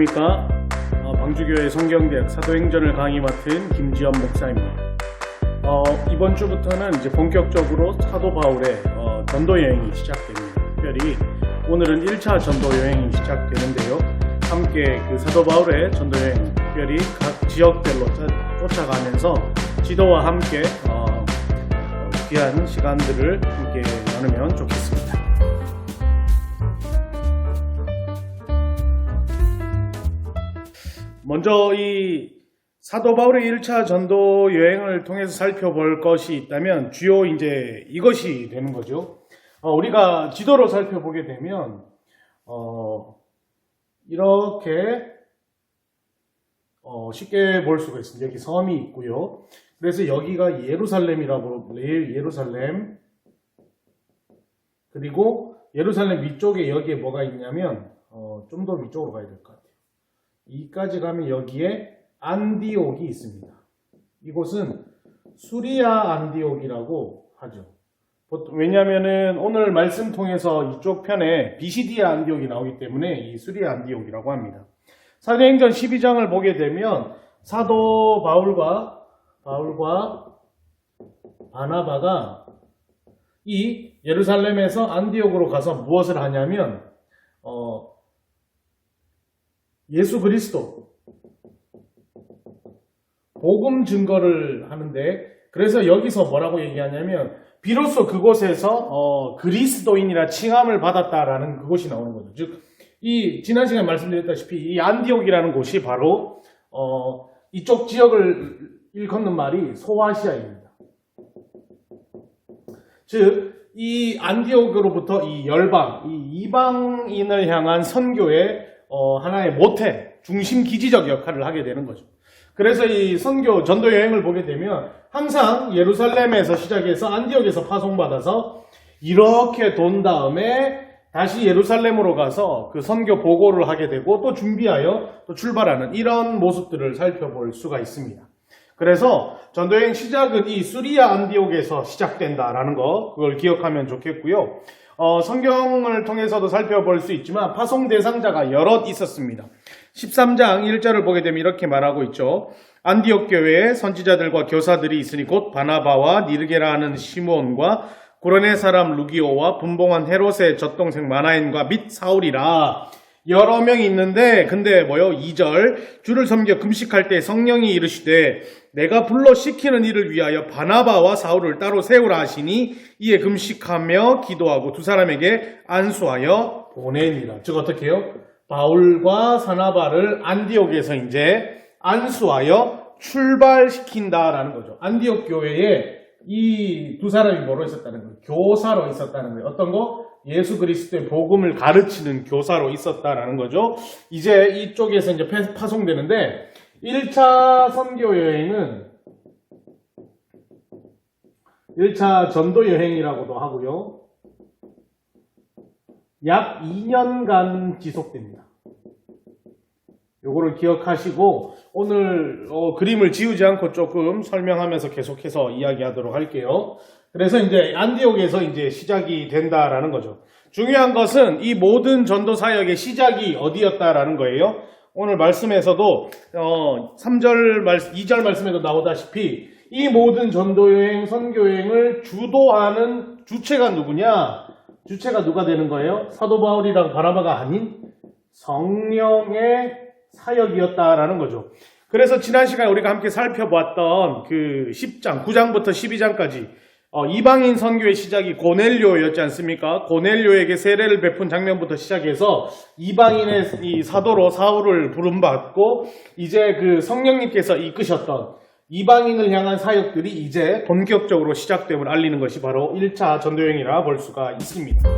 안녕하십니까. 방주교회 성경대학 사도행전을 강의 맡은 김지연 목사입니다. 이번 주부터는 이제 본격적으로 사도 바울의 전도 여행이 시작됩니다. 특별히 오늘은 1차 전도 여행이 시작되는데요. 함께 그 사도 바울의 전도 여행, 특별히 각 지역별로 쫓아가면서 지도와 함께 귀한 시간들을 함께 나누면 좋겠습니다. 먼저 이 사도 바울의 1차 전도 여행을 통해서 살펴볼 것이 있다면 주요 이제 이것이 되는 거죠. 우리가 지도로 살펴보게 되면 이렇게 쉽게 볼 수가 있습니다. 여기 섬이 있고요. 그래서 여기가 예루살렘이라고 예루살렘, 그리고 예루살렘 위쪽에 여기에 뭐가 있냐면 좀 더 위쪽으로 가야 될 것 같아요. 이까지 가면 여기에 안디옥이 있습니다. 이곳은 수리아 안디옥이라고 하죠. 왜냐하면은 오늘 말씀 통해서 이쪽 편에 비시디아 안디옥이 나오기 때문에 이 수리아 안디옥이라고 합니다. 사도행전 12장을 보게 되면 사도 바울과 바나바가 이 예루살렘에서 안디옥으로 가서 무엇을 하냐면 예수 그리스도 복음 증거를 하는데, 그래서 여기서 뭐라고 얘기하냐면 비로소 그곳에서 그리스도인이라 칭함을 받았다라는 그곳이 나오는 거죠. 즉, 이 지난 시간에 말씀드렸다시피 이 안디옥이라는 곳이 바로 이쪽 지역을 일컫는 말이 소아시아입니다. 즉, 이 안디옥으로부터 이 열방, 이 이방인을 향한 선교의 하나의 모태, 중심 기지적 역할을 하게 되는 거죠. 그래서 이 선교, 전도 여행을 보게 되면 항상 예루살렘에서 시작해서 안디옥에서 파송받아서 이렇게 돈 다음에 다시 예루살렘으로 가서 그 선교 보고를 하게 되고 또 준비하여 또 출발하는 이런 모습들을 살펴볼 수가 있습니다. 그래서 전도여행 시작은 이 수리아 안디옥에서 시작된다라는 거, 그걸 기억하면 좋겠고요. 성경을 통해서도 살펴볼 수 있지만 파송 대상자가 여럿 있었습니다. 13장 1절을 보게 되면 이렇게 말하고 있죠. 안디옥 교회에 선지자들과 교사들이 있으니 곧 바나바와 니르게라 하는 시몬과 구레네 사람 루기오와 분봉한 헤롯의 젖동생 마나엔과 및 사울이라. 여러 명이 있는데 근데 2절 주를 섬겨 금식할 때 성령이 이르시되 내가 불러 시키는 일을 위하여 바나바와 사울을 따로 세우라 하시니 이에 금식하며 기도하고 두 사람에게 안수하여 보내니라. 즉 어떻게 해요? 바울과 사나바를 안디옥에서 이제 안수하여 출발시킨다라는 거죠. 안디옥 교회에 이 두 사람이 뭐로 있었다는 거예요? 교사로 있었다는 거예요. 어떤 거? 예수 그리스도의 복음을 가르치는 교사로 있었다라는 거죠. 이제 이쪽에서 이제 파송되는데 1차 선교 여행은 1차 전도 여행이라고도 하고요. 약 2년간 지속됩니다. 요거를 기억하시고 오늘 그림을 지우지 않고 조금 설명하면서 계속해서 이야기하도록 할게요. 그래서 이제 안디옥에서 이제 시작이 된다라는 거죠. 중요한 것은 이 모든 전도 사역의 시작이 어디였다라는 거예요. 오늘 말씀에서도 2절 말씀에도 나오다시피 이 모든 전도 여행, 선교 여행을 주도하는 주체가 누구냐? 주체가 누가 되는 거예요? 사도 바울이랑 바나바가 아닌 성령의 사역이었다라는 거죠. 그래서 지난 시간에 우리가 함께 살펴봤던 그 10장, 9장부터 12장까지 이방인 선교의 시작이 고넬료였지 않습니까? 고넬료에게 세례를 베푼 장면부터 시작해서 이방인의 이 사도로 사울을 부름받고 이제 그 성령님께서 이끄셨던 이방인을 향한 사역들이 이제 본격적으로 시작됨을 알리는 것이 바로 1차 전도여행이라 볼 수가 있습니다.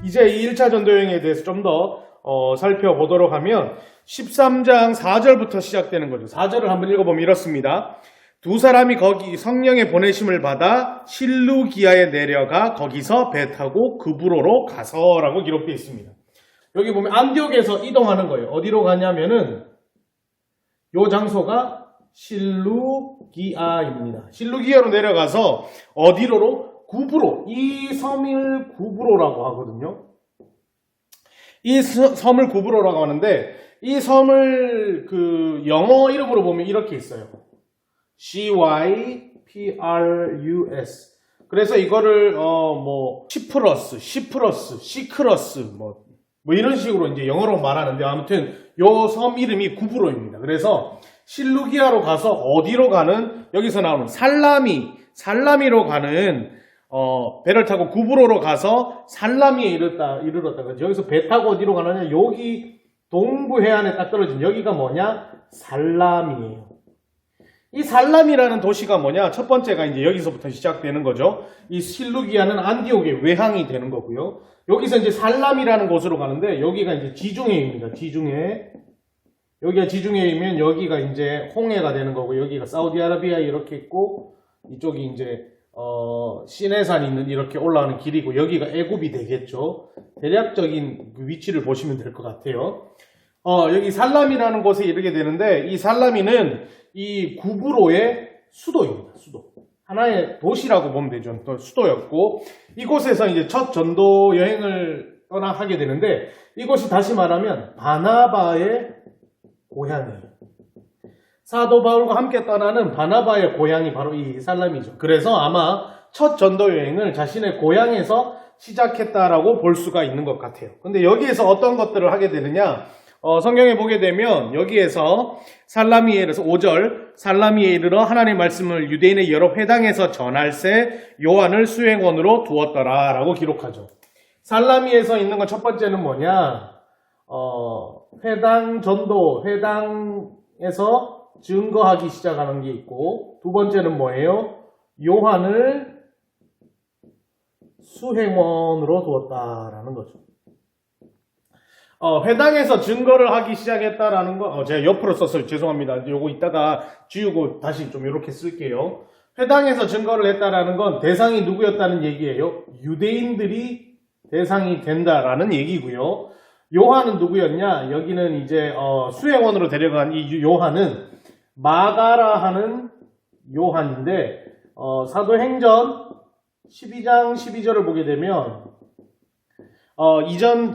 이제 이 1차 전도여행에 대해서 좀 더 살펴보도록 하면 13장 4절부터 시작되는 거죠. 4절을 한번 읽어보면 이렇습니다. 두 사람이 거기 성령의 보내심을 받아 실루기아에 내려가 거기서 배 타고 그브로로 가서라고 기록되어 있습니다. 여기 보면 안디옥에서 이동하는 거예요. 어디로 가냐면은 요 장소가 실루기아입니다. 실루기아로 내려가서 어디로로? 구브로, 이 섬을 구브로라고 하거든요. 이 섬을 구브로라고 하는데 이 섬을 그 영어 이름으로 보면 이렇게 있어요. Cyprus. 그래서 이거를 뭐 시프러스, 시크러스 뭐 이런 식으로 이제 영어로 말하는데 아무튼 요 섬 이름이 구브로입니다. 그래서 실루기아로 가서 어디로 가는 여기서 나오는 살라미로 가는 배를 타고 구브로로 가서 살라미에 이르렀다. 그래서 여기서 배 타고 어디로 가느냐? 여기 동부 해안에 딱 떨어진 여기가 뭐냐? 살라미예요. 이 살라미라는 도시가 뭐냐? 첫 번째가 이제 여기서부터 시작되는 거죠. 이 실루기아는 안디옥의 외항이 되는 거고요. 여기서 이제 살라미라는 곳으로 가는데 여기가 이제 지중해입니다. 여기가 지중해이면 여기가 이제 홍해가 되는 거고 여기가 사우디아라비아 이렇게 있고 이쪽이 이제 시내산이 있는 이렇게 올라가는 길이고 여기가 애굽이 되겠죠. 대략적인 그 위치를 보시면 될 것 같아요. 여기 살라미라는 곳에 이르게 되는데 이 살라미는 이 구브로의 수도입니다. 수도. 하나의 도시라고 보면 되죠. 수도였고 이곳에서 이제 첫 전도 여행을 하게 되는데 이곳이 다시 말하면 바나바의 고향이에요. 사도 바울과 함께 떠나는 바나바의 고향이 바로 이 살라미죠. 그래서 아마 첫 전도 여행을 자신의 고향에서 시작했다라고 볼 수가 있는 것 같아요. 근데 여기에서 어떤 것들을 하게 되느냐? 성경에 보게 되면 여기에서 살라미에 이르러서 5절 살라미에 이르러 하나님의 말씀을 유대인의 여러 회당에서 전할세 요한을 수행원으로 두었더라 라고 기록하죠. 살라미에서 있는 건 첫 번째는 뭐냐? 회당 전도, 회당에서 증거하기 시작하는 게 있고 두 번째는 뭐예요? 요한을 수행원으로 두었다라는 거죠. 회당에서 증거를 하기 시작했다라는 거, 제가 옆으로 썼어요. 죄송합니다. 요거 이따가 지우고 다시 좀 이렇게 쓸게요. 회당에서 증거를 했다라는 건 대상이 누구였다는 얘기예요? 유대인들이 대상이 된다라는 얘기고요. 요한은 누구였냐? 여기는 이제 수행원으로 데려간 이 요한은 마가라 하는 요한인데 사도행전 12장 12절을 보게 되면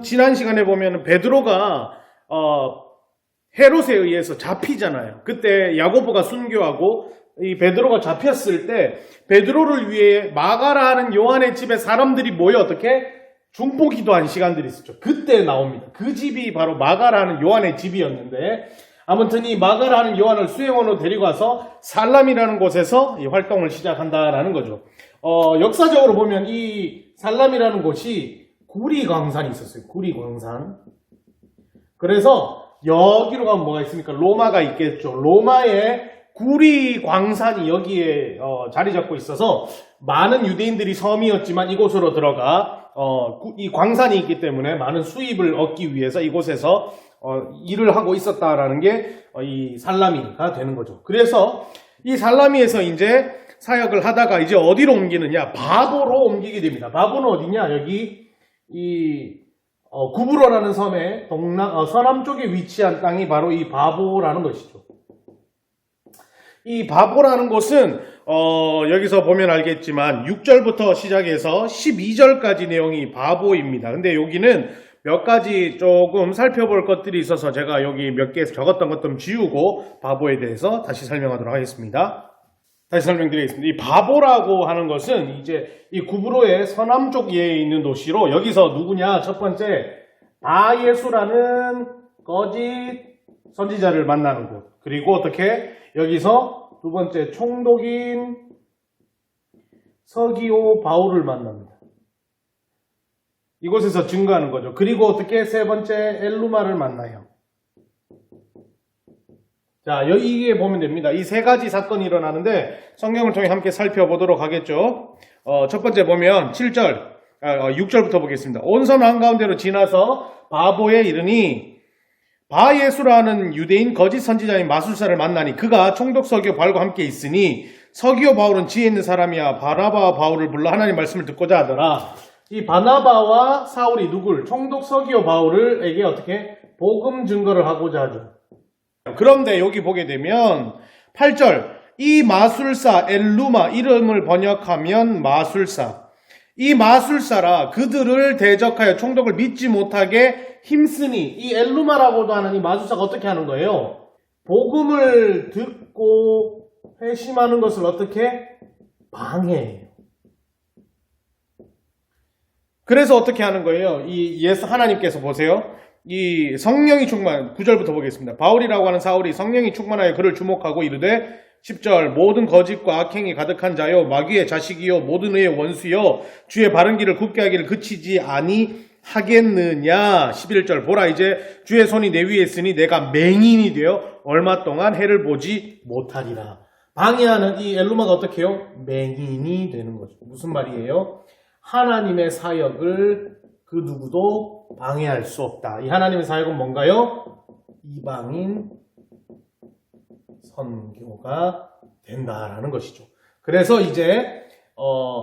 지난 시간에 보면 베드로가 헤롯에 의해서 잡히잖아요. 그때 야고보가 순교하고 이 베드로가 잡혔을 때 베드로를 위해 마가라 하는 요한의 집에 사람들이 모여 어떻게 중보기도한 시간들이 있었죠. 그때 나옵니다. 그 집이 바로 마가라는 요한의 집이었는데 아무튼 이 마가라는 요한을 수행원으로 데리고 와서 살람이라는 곳에서 이 활동을 시작한다라는 거죠. 역사적으로 보면 이 살람이라는 곳이 구리광산이 있었어요. 구리광산. 그래서 여기로 가면 뭐가 있습니까? 로마가 있겠죠. 로마의 구리광산이 여기에 자리 잡고 있어서 많은 유대인들이 섬이었지만 이곳으로 들어가 이 광산이 있기 때문에 많은 수입을 얻기 위해서 이곳에서 일을 하고 있었다라는 게 이 살라미가 되는 거죠. 그래서 이 살라미에서 이제 사역을 하다가 이제 어디로 옮기느냐? 바보로 옮기게 됩니다. 바보는 어디냐? 여기 이 구브로라는 섬의 서남쪽에 위치한 땅이 바로 이 바보라는 것이죠. 이 바보라는 곳은 여기서 보면 알겠지만 6절부터 시작해서 12절까지 내용이 바보입니다. 근데 여기는 몇 가지 조금 살펴볼 것들이 있어서 제가 여기 몇 개 적었던 것 좀 지우고 바보에 대해서 다시 설명하도록 하겠습니다. 다시 설명드리겠습니다. 이 바보라고 하는 것은 이제 이 구브로의 서남쪽에 있는 도시로 여기서 누구냐? 첫 번째 바예수라는 거짓 선지자를 만나는 곳. 그리고 어떻게 여기서 두 번째 총독인 서기오 바울을 만납니다. 이곳에서 증거하는 거죠. 그리고 어떻게 세 번째 엘루마를 만나요. 자, 여기에 보면 됩니다. 이 세 가지 사건이 일어나는데 성경을 통해 함께 살펴보도록 하겠죠. 첫 번째 보면 6절부터 보겠습니다. 온 섬 한가운데로 지나서 바보에 이르니 바예수라는 유대인 거짓 선지자인 마술사를 만나니 그가 총독 서기오 바울과 함께 있으니 서기오 바울은 지혜 있는 사람이야 바나바와 바울을 불러 하나님 말씀을 듣고자 하더라. 이 바나바와 사울이 누굴? 총독 서기오 바울에게 어떻게 복음 증거를 하고자 하죠. 그런데 여기 보게 되면 8절 이 마술사 엘루마 이름을 번역하면 마술사 이 마술사라 그들을 대적하여 총독을 믿지 못하게 힘쓰니, 이 엘루마라고도 하는 이 마술사가 어떻게 하는 거예요? 복음을 듣고 회심하는 것을 어떻게? 방해해요. 그래서 어떻게 하는 거예요? 이 예수 하나님께서 보세요. 이 성령이 충만, 9절부터 보겠습니다. 바울이라고 하는 사울이 성령이 충만하여 그를 주목하고 이르되 10절 모든 거짓과 악행이 가득한 자요 마귀의 자식이요 모든 의의 원수요 주의 바른 길을 굽게 하기를 그치지 아니하겠느냐. 11절 보라 이제 주의 손이 내 위에 있으니 내가 맹인이 되어 얼마 동안 해를 보지 못하리라. 방해하는 이 엘루마가 어떻게 해요? 맹인이 되는 거죠. 무슨 말이에요? 하나님의 사역을 그 누구도 방해할 수 없다. 이 하나님의 사역은 뭔가요? 이방인 선교가 된다라는 것이죠. 그래서 이제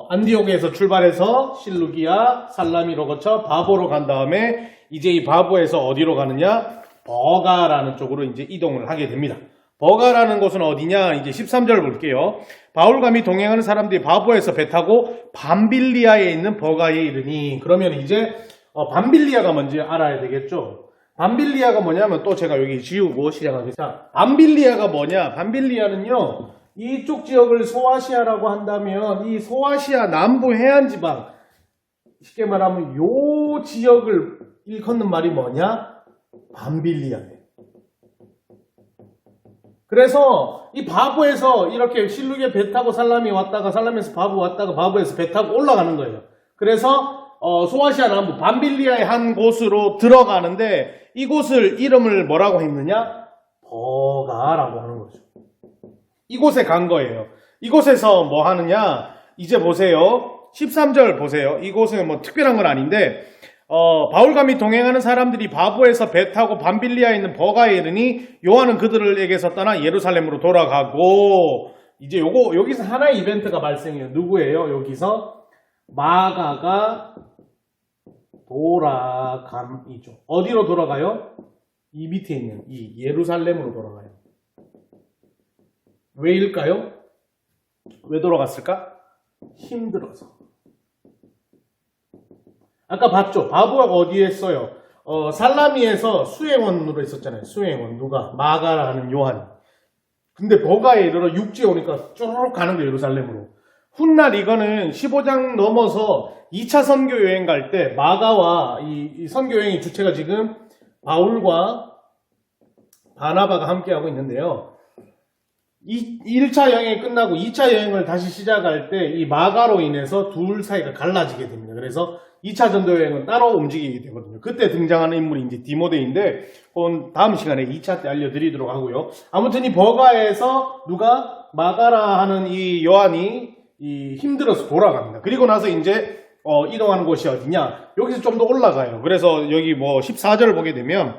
안디옥에서 출발해서 실루기아, 살라미로 거쳐 바보로 간 다음에 이제 이 바보에서 어디로 가느냐? 버가라는 쪽으로 이제 이동을 하게 됩니다. 버가라는 곳은 어디냐? 이제 13절 볼게요. 바울과 및 동행하는 사람들이 바보에서 배 타고 밤빌리아에 있는 버가에 이르니. 그러면 이제 밤빌리아가 뭔지 알아야 되겠죠? 밤빌리아가 뭐냐면 또 제가 여기 지우고 시작하겠습니다. 밤빌리아가 뭐냐? 밤빌리아는요, 이쪽 지역을 소아시아라고 한다면 이 소아시아 남부 해안지방, 쉽게 말하면 요 지역을 일컫는 말이 뭐냐? 밤빌리아예요. 그래서 이 바보에서 이렇게 실루기에 배 타고 살라미 왔다가 살라미에서 바보 왔다가 바보에서 배 타고 올라가는 거예요. 그래서 소아시아 남부 밤빌리아의 한 곳으로 들어가는데 이곳을 이름을 뭐라고 했느냐? 버가라고 하는 거죠. 이곳에 간 거예요. 이곳에서 뭐 하느냐? 이제 보세요. 13절 보세요. 이곳은 뭐 특별한 건 아닌데 바울과 및 동행하는 사람들이 바보에서 배 타고 밤빌리아에 있는 버가에 이르니 요한은 그들에게서 떠나 예루살렘으로 돌아가고. 이제 여기서 하나의 이벤트가 발생해요. 누구예요? 여기서 마가가 돌아감이죠. 어디로 돌아가요? 이 밑에 있는 이 예루살렘으로 돌아가요. 왜일까요? 왜 돌아갔을까? 힘들어서. 아까 봤죠? 바보가 어디에 써요? 살라미에서 수행원으로 있었잖아요. 수행원. 누가? 마가라는 요한. 근데 버가에 이르러 육지에 오니까 쭉 가는 거예요. 예루살렘으로. 훗날 이거는 15장 넘어서 2차 선교 여행 갈 때 마가와 이 선교 여행의 주체가 지금 바울과 바나바가 함께하고 있는데요. 1차 여행이 끝나고 2차 여행을 다시 시작할 때 이 마가로 인해서 둘 사이가 갈라지게 됩니다. 그래서 2차 전도 여행은 따로 움직이게 되거든요. 그때 등장하는 인물이 이제 디모데인데 그건 다음 시간에 2차 때 알려드리도록 하고요. 아무튼 이 버가에서 누가? 마가라 하는 이 요한이 힘들어서 돌아갑니다. 그리고 나서 이제 이동하는 곳이 어디냐? 여기서 좀 더 올라가요. 그래서 여기 뭐 14절을 보게 되면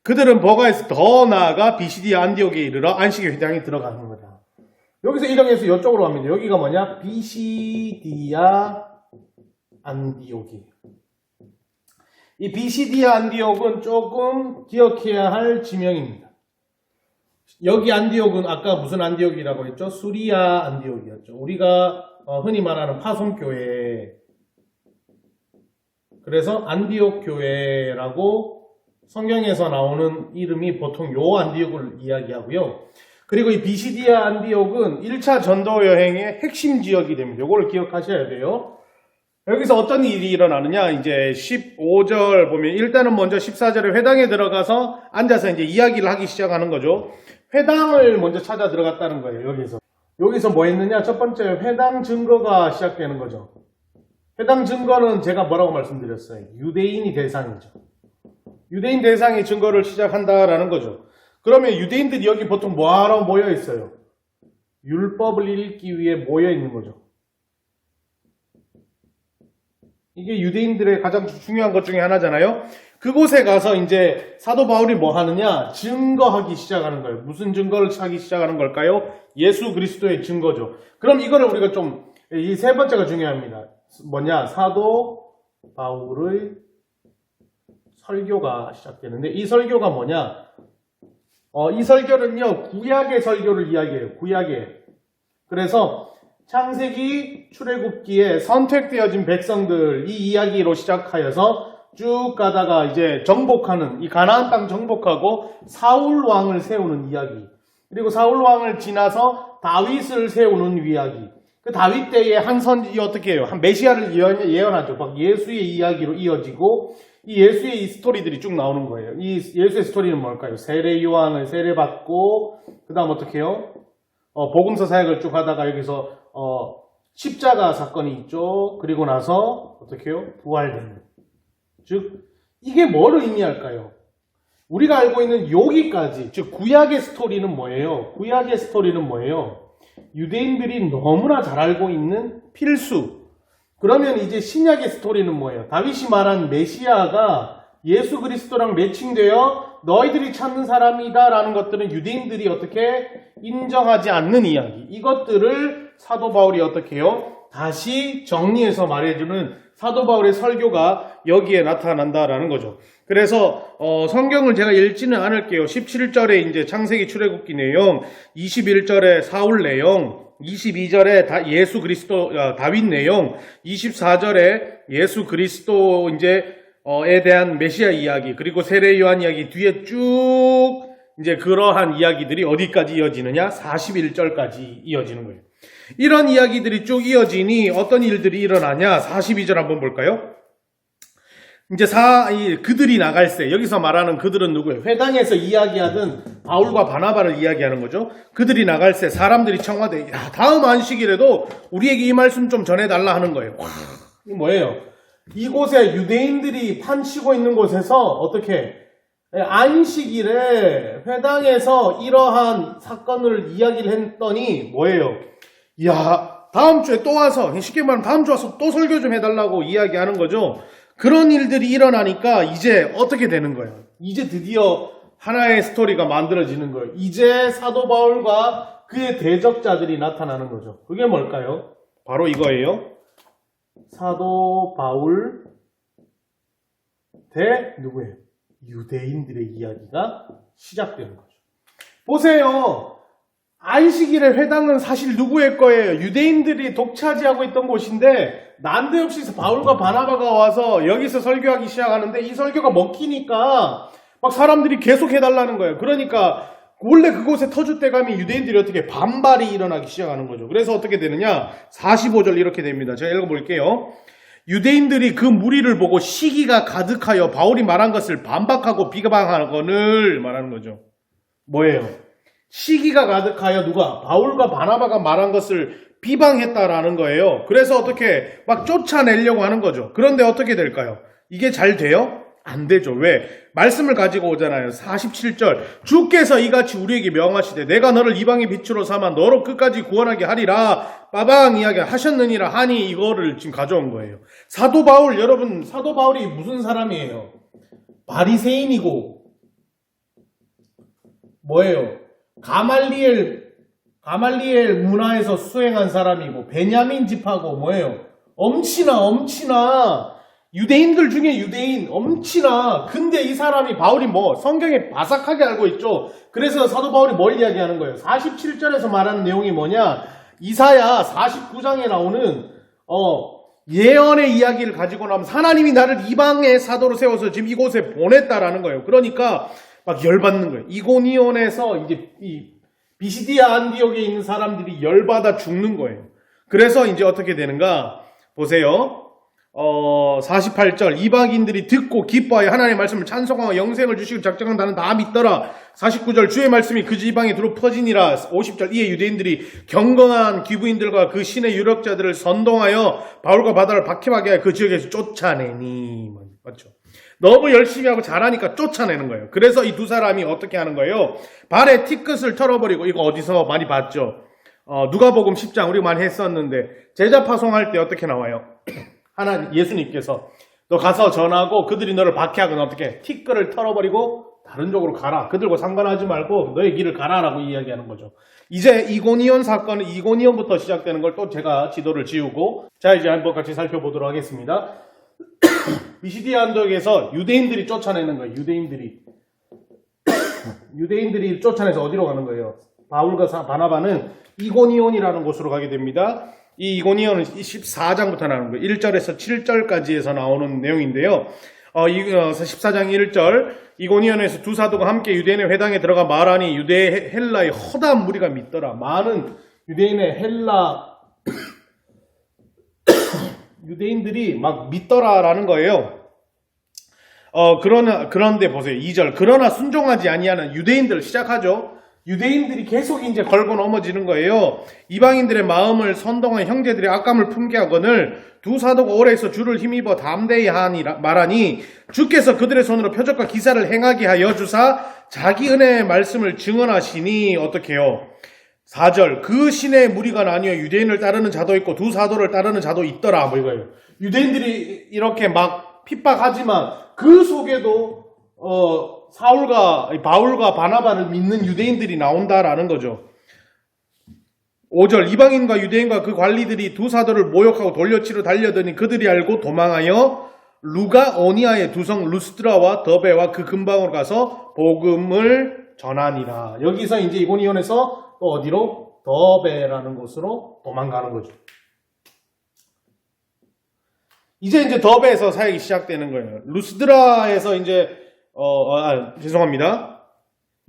그들은 버가에서 더 나아가 비시디아 안디옥에 이르러 안식의 회당에 들어가는 거다. 여기서 이동해서 이쪽으로 갑니다. 여기가 뭐냐? 비시디아 안디옥이에요. 이 비시디아 안디옥은 조금 기억해야 할 지명입니다. 여기 안디옥은 아까 무슨 안디옥이라고 했죠? 수리아 안디옥이었죠. 우리가 흔히 말하는 파송교회. 그래서 안디옥 교회라고 성경에서 나오는 이름이 보통 요 안디옥을 이야기하고요. 그리고 이 비시디아 안디옥은 1차 전도 여행의 핵심 지역이 됩니다. 요거를 기억하셔야 돼요. 여기서 어떤 일이 일어나느냐? 이제 15절 보면 일단은 먼저 14절에 회당에 들어가서 앉아서 이제 이야기를 하기 시작하는 거죠. 회당을 먼저 찾아 들어갔다는 거예요. 여기서 뭐 했느냐? 첫 번째 회당 증거가 시작되는 거죠. 회당 증거는 제가 뭐라고 말씀드렸어요? 유대인이 대상이죠. 유대인 대상이 증거를 시작한다라는 거죠. 그러면 유대인들이 여기 보통 뭐하러 모여 있어요? 율법을 읽기 위해 모여 있는 거죠. 이게 유대인들의 가장 중요한 것 중에 하나잖아요. 그곳에 가서 이제 사도 바울이 뭐 하느냐? 증거하기 시작하는 거예요. 무슨 증거를 하기 시작하는 걸까요? 예수 그리스도의 증거죠. 그럼 이거를 우리가 이 세 번째가 중요합니다. 뭐냐? 사도 바울의 설교가 시작되는데 이 설교가 뭐냐? 이 설교는요, 구약의 설교를 이야기해요. 구약의. 그래서 창세기 출애굽기에 선택되어진 백성들 이 이야기로 시작하여서 쭉 가다가 이제 정복하는 이 가나안 땅 정복하고 사울 왕을 세우는 이야기. 그리고 사울 왕을 지나서 다윗을 세우는 이야기. 그 다윗 때에 한 선지 어떻게 해요? 한 메시아를 예언하죠. 막 예수의 이야기로 이어지고 이 예수의 이 스토리들이 쭉 나오는 거예요. 이 예수의 스토리는 뭘까요? 세례 요한을 세례받고 그다음 어떻게 해요? 복음서 사역을 쭉 하다가 여기서 십자가 사건이 있죠. 그리고 나서 어떻게 해요? 부활되는. 즉 이게 뭘 의미할까요? 우리가 알고 있는 여기까지 즉 구약의 스토리는 뭐예요? 구약의 스토리는 뭐예요? 유대인들이 너무나 잘 알고 있는 필수. 그러면 이제 신약의 스토리는 뭐예요? 다윗이 말한 메시아가 예수 그리스도랑 매칭되어 너희들이 찾는 사람이다 라는 것들은 유대인들이 어떻게 인정하지 않는 이야기. 이것들을 사도 바울이 어떻게 해요? 다시 정리해서 말해주는 사도 바울의 설교가 여기에 나타난다라는 거죠. 그래서 성경을 제가 읽지는 않을게요. 17절에 이제 창세기 출애굽기 내용, 21절에 사울 내용, 22절에 예수 그리스도 다윗 내용, 24절에 예수 그리스도 에 대한 메시아 이야기, 그리고 세례 요한 이야기 뒤에 쭉 이제 그러한 이야기들이 어디까지 이어지느냐? 41절까지 이어지는 거예요. 이런 이야기들이 쭉 이어지니 어떤 일들이 일어나냐? 42절 한번 볼까요? 이제 그들이 나갈새, 여기서 말하는 그들은 누구예요? 회당에서 이야기하던 바울과 바나바를 이야기하는 거죠. 그들이 나갈새, 사람들이 청와대, 야, 다음 안식일에도 우리에게 이 말씀 좀 전해달라 하는 거예요. 와, 이게 뭐예요? 이곳에 유대인들이 판치고 있는 곳에서 어떻게 안식일에 회당에서 이러한 사건을 이야기를 했더니 뭐예요? 야, 다음 주에 또 와서, 쉽게 말하면 다음 주에 와서 또 설교 좀 해달라고 이야기하는 거죠. 그런 일들이 일어나니까 이제 어떻게 되는 거예요? 이제 드디어 하나의 스토리가 만들어지는 거예요. 이제 사도 바울과 그의 대적자들이 나타나는 거죠. 그게 뭘까요? 바로 이거예요. 사도 바울 대 누구예요? 유대인들의 이야기가 시작되는 거죠. 보세요. 안식일의 회당은 사실 누구의 거예요? 유대인들이 독차지하고 있던 곳인데 난데없이 바울과 바나바가 와서 여기서 설교하기 시작하는데 이 설교가 먹히니까 막 사람들이 계속 해달라는 거예요. 그러니까 원래 그곳에 터줏대감이 유대인들이 어떻게 반발이 일어나기 시작하는 거죠. 그래서 어떻게 되느냐? 45절 이렇게 됩니다. 제가 읽어볼게요. 유대인들이 그 무리를 보고 시기가 가득하여 바울이 말한 것을 반박하고 비방하거늘 말하는 거죠. 뭐예요? 시기가 가득하여 누가? 바울과 바나바가 말한 것을 비방했다라는 거예요. 그래서 어떻게 막 쫓아내려고 하는 거죠. 그런데 어떻게 될까요? 이게 잘 돼요? 안 되죠. 왜? 말씀을 가지고 오잖아요. 47절. 주께서 이같이 우리에게 명하시되 내가 너를 이방의 빛으로 삼아 너로 끝까지 구원하게 하리라. 빠방 이야기 하셨느니라 하니 이거를 지금 가져온 거예요. 사도 바울, 여러분 사도 바울이 무슨 사람이에요? 바리새인이고 뭐예요? 가말리엘 문화에서 수행한 사람이고 베냐민 집하고 뭐예요? 엄친아 유대인들 중에 유대인 엄친아. 근데 이 사람이 바울이 성경에 바삭하게 알고 있죠. 그래서 사도 바울이 뭘 이야기하는 거예요? 47절에서 말하는 내용이 뭐냐? 이사야 49장에 나오는 예언의 이야기를 가지고 나면 하나님이 나를 이방의 사도로 세워서 지금 이곳에 보냈다라는 거예요. 그러니까 막 열받는 거예요. 이고니온에서 이제 이 비시디아 안디옥에 있는 사람들이 열받아 죽는 거예요. 그래서 이제 어떻게 되는가? 보세요. 48절 이방인들이 듣고 기뻐하여 하나님의 말씀을 찬송하고 영생을 주시고 작정한 나는 다 믿더라. 49절 주의 말씀이 그 지방에 두루 퍼지니라. 50절 이에 유대인들이 경건한 귀부인들과 그 신의 유력자들을 선동하여 바울과 바나바를 박해하게 하여 그 지역에서 쫓아내니. 맞죠? 너무 열심히 하고 잘하니까 쫓아내는 거예요. 그래서 이 두 사람이 어떻게 하는 거예요? 발에 티끝을 털어버리고, 이거 어디서 많이 봤죠? 누가복음 10장 우리 많이 했었는데 제자 파송할 때 어떻게 나와요? 예수님께서 너 가서 전하고 그들이 너를 박해하거나 어떻게 티끌을 털어버리고 다른 쪽으로 가라. 그들과 상관하지 말고 너의 길을 가라라고 이야기하는 거죠. 이제 이고니온 사건은 이고니온부터 시작되는 걸 또 제가 지도를 지우고 자 이제 한번 같이 살펴보도록 하겠습니다. 비시디아 안독에서 유대인들이 쫓아내는 거예요. 유대인들이 쫓아내서 어디로 가는 거예요? 바울과 바나바는 이고니온이라는 곳으로 가게 됩니다. 이 이고니온은 14장부터 나오는 거예요. 1절에서 7절까지에서 나오는 내용인데요. 14장 1절 이고니온에서 두 사도가 함께 유대인의 회당에 들어가 말하니 유대 헬라의 허다한 무리가 믿더라. 많은 유대인의 헬라 유대인들이 막 믿더라라는 거예요. 그런데 보세요. 2절. 그러나 순종하지 아니하는 유대인들 시작하죠. 유대인들이 계속 이제 걸고 넘어지는 거예요. 이방인들의 마음을 선동한 형제들의 악감을 품게 하거늘 두 사도가 오래에서 주를 힘입어 담대히 말하니 주께서 그들의 손으로 표적과 기사를 행하게 하여 주사 자기 은혜의 말씀을 증언하시니 어떻게 해요? 4절. 그 신의 무리가 나뉘어 유대인을 따르는 자도 있고 두 사도를 따르는 자도 있더라. 뭐 이거예요. 유대인들이 이렇게 막 핍박하지만 그 속에도 바울과 바나바를 믿는 유대인들이 나온다라는 거죠. 5절. 이방인과 유대인과 그 관리들이 두 사도를 모욕하고 돌려치러 달려드니 그들이 알고 도망하여 루가오니아의 두 성 루스드라와 더베와 그 근방으로 가서 복음을 전하니라. 여기서 이제 이고니온에서 또 어디로? 더베라는 곳으로 도망가는 거죠. 이제 더베에서 사역이 시작되는 거예요. 루스드라에서 이제 죄송합니다.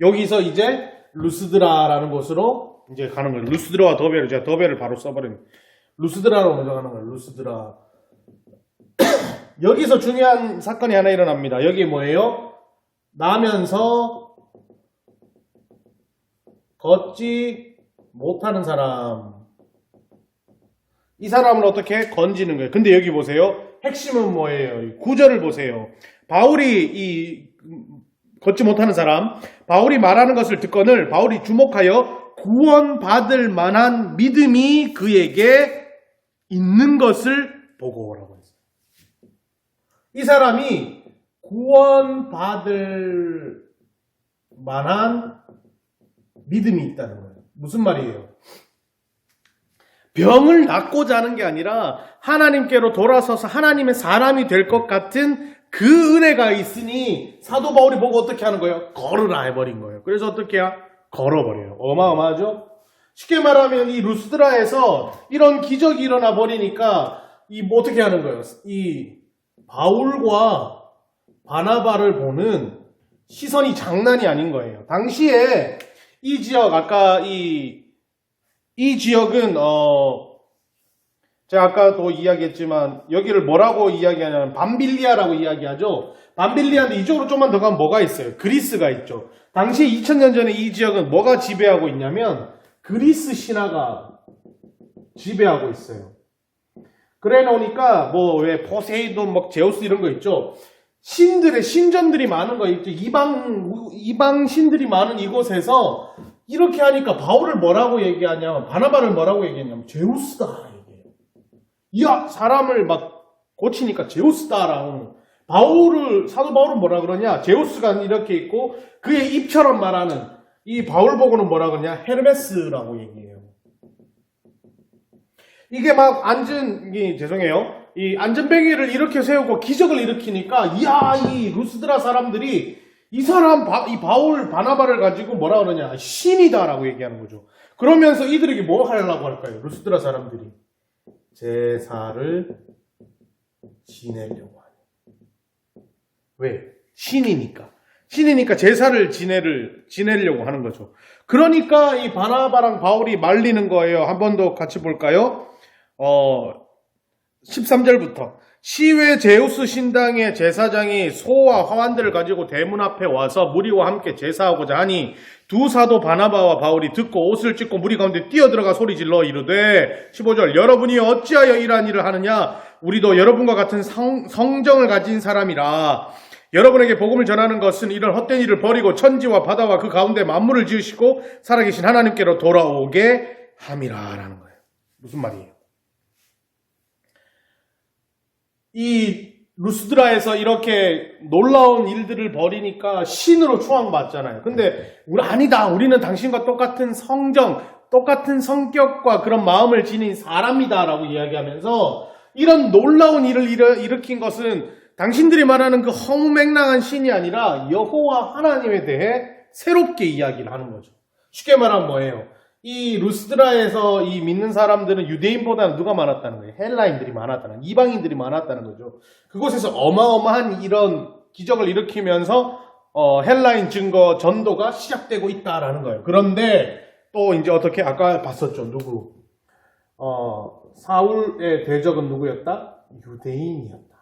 여기서 이제 루스드라라는 곳으로 이제 가는 거예요. 루스드라와 더베를 제가 더베를 바로 써버린 루스드라로 먼저 가는 거예요. 루스드라. 여기서 중요한 사건이 하나 일어납니다. 여기 뭐예요? 나면서 걷지 못하는 사람. 이 사람을 어떻게 건지는 거예요. 근데 여기 보세요. 핵심은 뭐예요? 9절을 보세요. 바울이 걷지 못하는 사람, 바울이 말하는 것을 듣거늘 바울이 주목하여 구원받을 만한 믿음이 그에게 있는 것을 보고 오라고 했어요. 이 사람이 구원받을 만한 믿음이 있다는 거예요. 무슨 말이에요? 병을 낫고자 하는 게 아니라 하나님께로 돌아서서 하나님의 사람이 될 것 같은 그 은혜가 있으니 사도 바울이 보고 어떻게 하는 거예요? 걸으라 해버린 거예요. 그래서 어떻게 해요? 걸어버려요. 어마어마하죠? 쉽게 말하면 이 루스드라에서 이런 기적이 일어나 버리니까 어떻게 하는 거예요? 이 바울과 바나바를 보는 시선이 장난이 아닌 거예요. 당시에 이 지역, 아까 이 지역은, 제가 아까도 이야기했지만, 여기를 뭐라고 이야기하냐면, 밤빌리아라고 이야기하죠? 밤빌리아인데 이쪽으로 좀만 더 가면 뭐가 있어요? 그리스가 있죠. 당시 2000년 전에 이 지역은 뭐가 지배하고 있냐면, 그리스 신화가 지배하고 있어요. 그래 놓으니까, 왜 포세이돈, 제우스 이런 거 있죠? 신전들이 많은 거 있죠. 이방 신들이 많은 이곳에서 이렇게 하니까 바울을 뭐라고 얘기하냐면, 바나바를 뭐라고 얘기하냐면, 제우스다. 얘기해요. 이야, 사람을 막 고치니까 제우스다라고. 사도 바울은 뭐라 그러냐? 제우스가 이렇게 있고, 그의 입처럼 말하는, 이 바울 보고는 뭐라 그러냐? 헤르메스라고 얘기해요. 이게 막 죄송해요. 이 안전뱅이를 이렇게 세우고 기적을 일으키니까, 이야, 이 루스드라 사람들이 이 바울, 바나바를 가지고 뭐라 그러냐? 신이다라고 얘기하는 거죠. 그러면서 이들에게 뭐 하려고 할까요? 루스드라 사람들이. 제사를 지내려고 하요. 왜? 신이니까 제사를 지내려고 하는 거죠. 그러니까 이 바나바랑 바울이 말리는 거예요. 한 번 더 같이 볼까요? 13절부터 시외 제우스 신당의 제사장이 소와 화환들을 가지고 대문 앞에 와서 무리와 함께 제사하고자 하니 두 사도 바나바와 바울이 듣고 옷을 찢고 무리 가운데 뛰어들어가 소리질러 이르되 15절 여러분이 어찌하여 이러한 일을 하느냐 우리도 여러분과 같은 성정을 가진 사람이라 여러분에게 복음을 전하는 것은 이런 헛된 일을 버리고 천지와 바다와 그 가운데 만물을 지으시고 살아계신 하나님께로 돌아오게 함이라라는 거예요. 무슨 말이에요? 이 루스드라에서 이렇게 놀라운 일들을 벌이니까 신으로 추앙받잖아요. 근데 아니다. 우리는 당신과 똑같은 성정, 똑같은 성격과 그런 마음을 지닌 사람이다라고 이야기하면서 이런 놀라운 일을 일으킨 것은 당신들이 말하는 그 허무맹랑한 신이 아니라 여호와 하나님에 대해 새롭게 이야기를 하는 거죠. 쉽게 말하면 뭐예요? 이 루스드라에서 이 믿는 사람들은 유대인보다는 누가 많았다는 거예요? 헬라인들이 많았다는, 이방인들이 많았다는 거죠. 그곳에서 어마어마한 이런 기적을 일으키면서 헬라인 증거 전도가 시작되고 있다라는 거예요. 그런데 또 이제 어떻게 아까 봤었죠. 누구? 사울의 대적은 누구였다? 유대인이었다.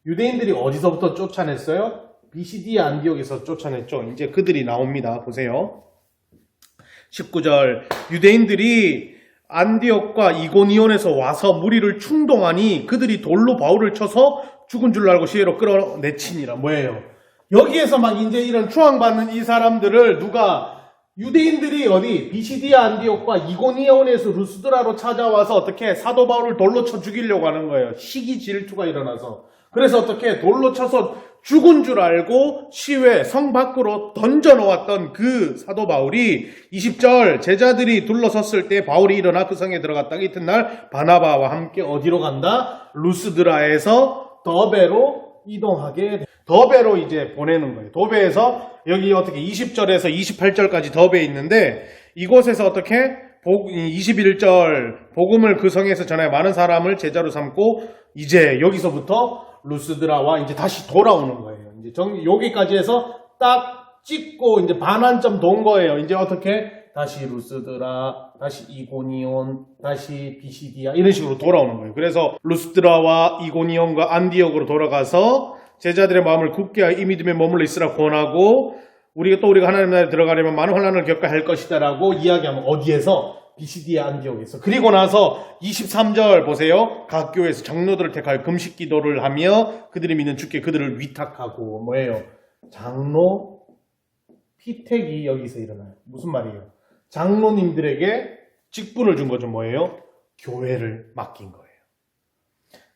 유대인들이 어디서부터 쫓아냈어요? 비시디아 안디옥에서 쫓아냈죠. 이제 그들이 나옵니다. 보세요. 19절 유대인들이 안디옥과 이고니온에서 와서 무리를 충동하니 그들이 돌로 바울을 쳐서 죽은 줄 알고 시외로 끌어내치니라. 뭐예요? 여기에서 막 이제 이런 추앙받는 이 사람들을 누가 유대인들이 어디 비시디아 안디옥과 이고니온에서 루스드라로 찾아와서 어떻게 사도 바울을 돌로 쳐 죽이려고 하는 거예요. 시기 질투가 일어나서. 그래서 어떻게 돌로 쳐서 죽은 줄 알고 시외 성 밖으로 던져놓았던 그 사도 바울이 20절 제자들이 둘러섰을 때 바울이 일어나 그 성에 들어갔다가 이튿날 바나바와 함께 어디로 간다? 루스드라에서 더베로 이동하게 더베로 이제 보내는 거예요. 더베에서 여기 어떻게 20절에서 28절까지 더베에 있는데 이곳에서 어떻게 21절 복음을 그 성에서 전해 많은 사람을 제자로 삼고 이제 여기서부터 루스드라와 이제 다시 돌아오는 거예요. 이제 여기까지 해서 딱 찍고 이제 반환점 돈 거예요. 이제 어떻게 다시 루스드라, 다시 이고니온, 다시 비시디아 이런 식으로 돌아오는 거예요. 그래서 루스드라와 이고니온과 안디옥으로 돌아가서 제자들의 마음을 굳게 하여 이 믿음에 머물러 있으라 권하고 우리가 하나님 나라에 들어가려면 많은 환난을 겪어야 할 것이다라고 이야기하면 어디에서? 비시디아 안디옥에서. 그리고 나서 23절 보세요. 각 교회에서 장로들을 택하여 금식 기도를 하며 그들이 믿는 주께 그들을 위탁하고 뭐예요? 장로 피택이 여기서 일어나요. 무슨 말이에요? 장로님들에게 직분을 준 거죠. 뭐예요? 교회를 맡긴 거예요.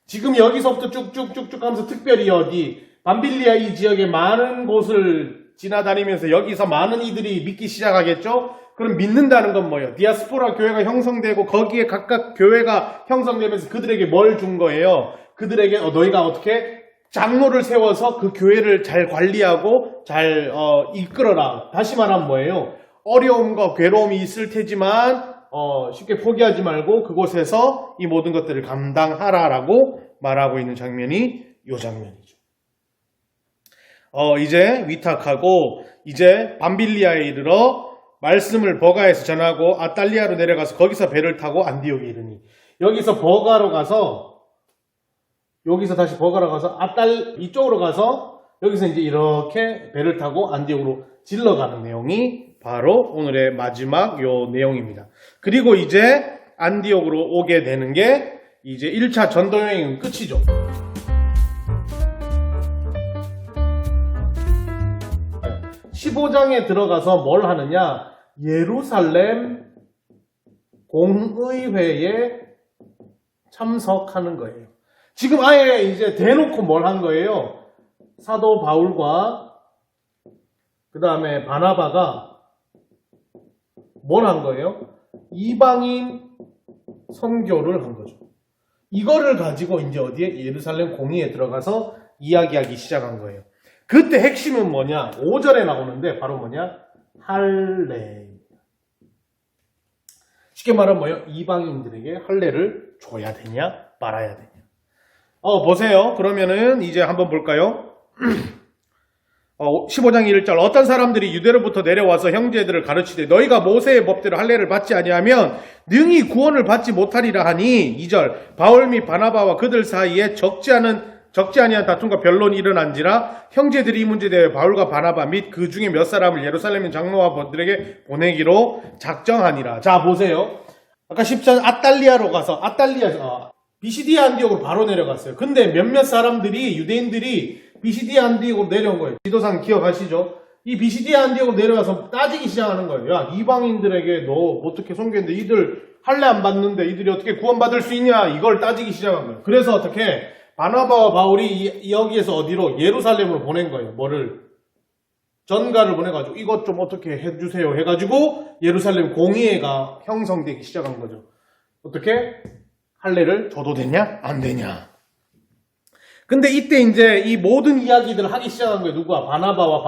지금 여기서부터 쭉쭉쭉쭉 하면서 특별히 어디 밤빌리아 이 지역의 많은 곳을 지나다니면서 여기서 많은 이들이 믿기 시작하겠죠? 그럼 믿는다는 건 뭐예요? 디아스포라 교회가 형성되고 거기에 각각 교회가 형성되면서 그들에게 뭘 준 거예요? 그들에게 너희가 어떻게 장로를 세워서 그 교회를 잘 관리하고 잘 이끌어라. 다시 말하면 뭐예요? 어려움과 괴로움이 있을 테지만 쉽게 포기하지 말고 그곳에서 이 모든 것들을 감당하라라고 말하고 있는 장면이 이 장면이죠. 이제 위탁하고 이제 밤빌리아에 이르러 말씀을 버가에서 전하고 아탈리아로 내려가서 거기서 배를 타고 안디옥에 이르니 여기서 버가로 가서 여기서 다시 버가로 가서 이쪽으로 가서 여기서 이제 이렇게 배를 타고 안디옥으로 질러가는 내용이 바로 오늘의 마지막 요 내용입니다. 그리고 이제 안디옥으로 오게 되는 게 이제 1차 전도 여행은 끝이죠. 15장에 들어가서 뭘 하느냐? 예루살렘 공의회에 참석하는 거예요. 지금 아예 이제 대놓고 뭘 한 거예요? 사도 바울과 그 다음에 바나바가 뭘 한 거예요? 이방인 선교를 한 거죠. 이거를 가지고 이제 어디에? 예루살렘 공의회에 들어가서 이야기하기 시작한 거예요. 그때 핵심은 뭐냐? 5절에 나오는데 바로 뭐냐? 할례. 쉽게 말하면 뭐예요? 이방인들에게 할례를 줘야 되냐? 말아야 되냐? 보세요. 그러면은 이제 한번 볼까요? 15장 1절 어떤 사람들이 유대로부터 내려와서 형제들을 가르치되 너희가 모세의 법대로 할례를 받지 아니하면 능히 구원을 받지 못하리라 하니 2절 바울 및 바나바와 그들 사이에 적지 아니한 다툼과 변론이 일어난지라 형제들이 이 문제에 대해 바울과 바나바 및 그 중에 몇 사람을 예루살렘 장로와 번들에게 보내기로 작정하니라. 자 보세요. 아까 14절 아탈리아로 가서 비시디아 안디옥으로 바로 내려갔어요. 근데 몇몇 사람들이 유대인들이 비시디아 안디옥으로 내려온 거예요. 지도상 기억하시죠? 이 비시디아 안디옥으로 내려와서 따지기 시작하는 거예요. 야 이방인들에게 너 어떻게 선교했는데 이들 할례 안 받는데 이들이 어떻게 구원받을 수 있냐 이걸 따지기 시작한 거예요. 그래서 어떻게 바나바와 바울이 여기에서 어디로? 예루살렘으로 보낸 거예요. 뭐를? 전가를 보내가지고 이것 좀 어떻게 해주세요 해가지고 예루살렘 공의회가 형성되기 시작한 거죠. 어떻게? 할례를 줘도 되냐? 안 되냐? 근데 이때 이제 이 모든 이야기들을 하기 시작한 거예요. 누가? 바나바와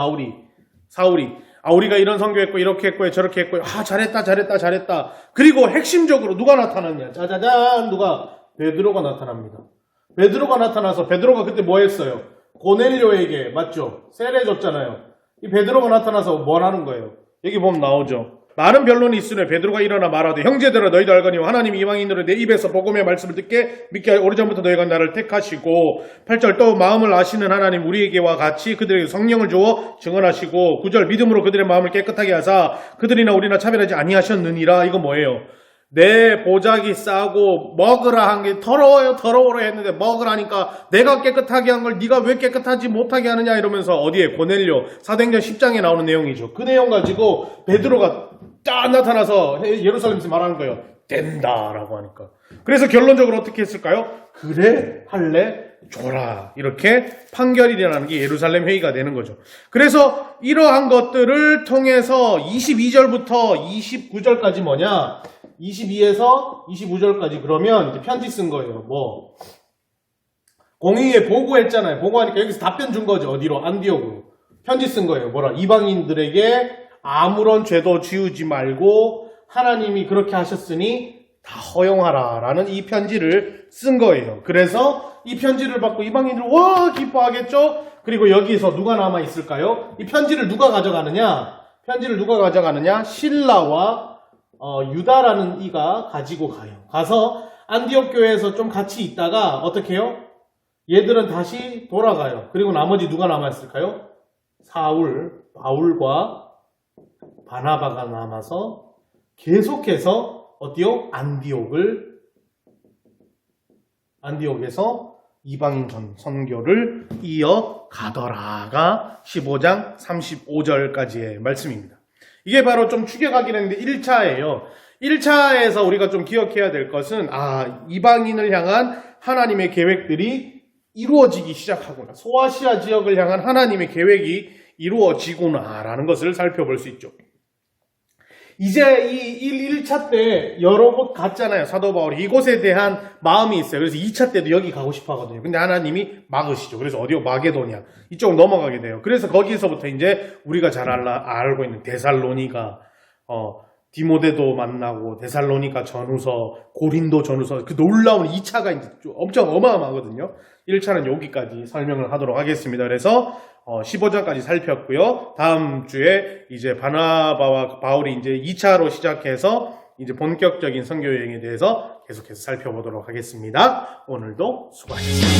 사울이. 우리가 이런 선교했고 이렇게 했고 저렇게 했고 잘했다. 그리고 핵심적으로 누가 나타났냐? 짜자잔, 누가? 베드로가 나타납니다. 베드로가 나타나서 베드로가 그때 뭐 했어요? 고넬료에게 맞죠? 세례줬잖아요. 이 베드로가 나타나서 뭘 하는 거예요? 여기 보면 나오죠. 많은 변론이 있으니 베드로가 일어나 말하되 형제들아 너희도 알거니와 하나님 이방인으로 내 입에서 복음의 말씀을 듣게 믿게 오래전부터 너희가 나를 택하시고 8절 또 마음을 아시는 하나님 우리에게와 같이 그들에게 성령을 주어 증언하시고 9절 믿음으로 그들의 마음을 깨끗하게 하사 그들이나 우리나 차별하지 아니하셨느니라. 이거 뭐예요? 내 보자기 싸고 먹으라 한 게 더러워라 했는데 먹으라니까 내가 깨끗하게 한 걸 네가 왜 깨끗하지 못하게 하느냐 이러면서 어디에 고넬료 사도행전 10장에 나오는 내용이죠. 그 내용 가지고 베드로가 딱 나타나서 예루살렘에서 말하는 거예요. 된다라고 하니까. 그래서 결론적으로 어떻게 했을까요? 그래 할래 줘라 이렇게 판결이 일어나는 게 예루살렘 회의가 되는 거죠. 그래서 이러한 것들을 통해서 22절부터 29절까지 뭐냐? 22에서 25절까지 그러면 이제 편지 쓴 거예요. 뭐 공의에 보고했잖아요. 보고하니까 여기서 답변 준 거죠. 어디로? 안디옥으로. 편지 쓴 거예요. 뭐라? 이방인들에게 아무런 죄도 지우지 말고 하나님이 그렇게 하셨으니 다 허용하라 라는 이 편지를 쓴 거예요. 그래서 이 편지를 받고 이방인들 와 기뻐하겠죠? 그리고 여기서 누가 남아 있을까요? 이 편지를 누가 가져가느냐? 실라와 유다라는 이가 가지고 가요. 가서 안디옥 교회에서 좀 같이 있다가 어떻게 해요? 얘들은 다시 돌아가요. 그리고 나머지 누가 남아있을까요? 바울과 바나바가 남아서 계속해서 어디요? 안디옥에서 이방인 선교를 이어가더라가 15장 35절까지의 말씀입니다. 이게 바로 좀 추격하긴 했는데 1차예요. 1차에서 우리가 좀 기억해야 될 것은 이방인을 향한 하나님의 계획들이 이루어지기 시작하구나. 소아시아 지역을 향한 하나님의 계획이 이루어지구나 라는 것을 살펴볼 수 있죠. 이제 이 1차 때 여러 곳 갔잖아요. 사도 바울이 이곳에 대한 마음이 있어요. 그래서 2차 때도 여기 가고 싶어 하거든요. 근데 하나님이 막으시죠. 그래서 어디요? 마게도냐 이쪽으로 넘어가게 돼요. 그래서 거기서부터 이제 우리가 잘 알고 있는 데살로니가 디모데도 만나고 데살로니가 전후서, 고린도 전후서 그 놀라운 2차가 이제 엄청 어마어마하거든요. 1차는 여기까지 설명을 하도록 하겠습니다. 그래서 15장까지 살폈고요. 다음 주에 이제 바나바와 바울이 이제 2차로 시작해서 이제 본격적인 선교 여행에 대해서 계속해서 살펴보도록 하겠습니다. 오늘도 수고하셨습니다.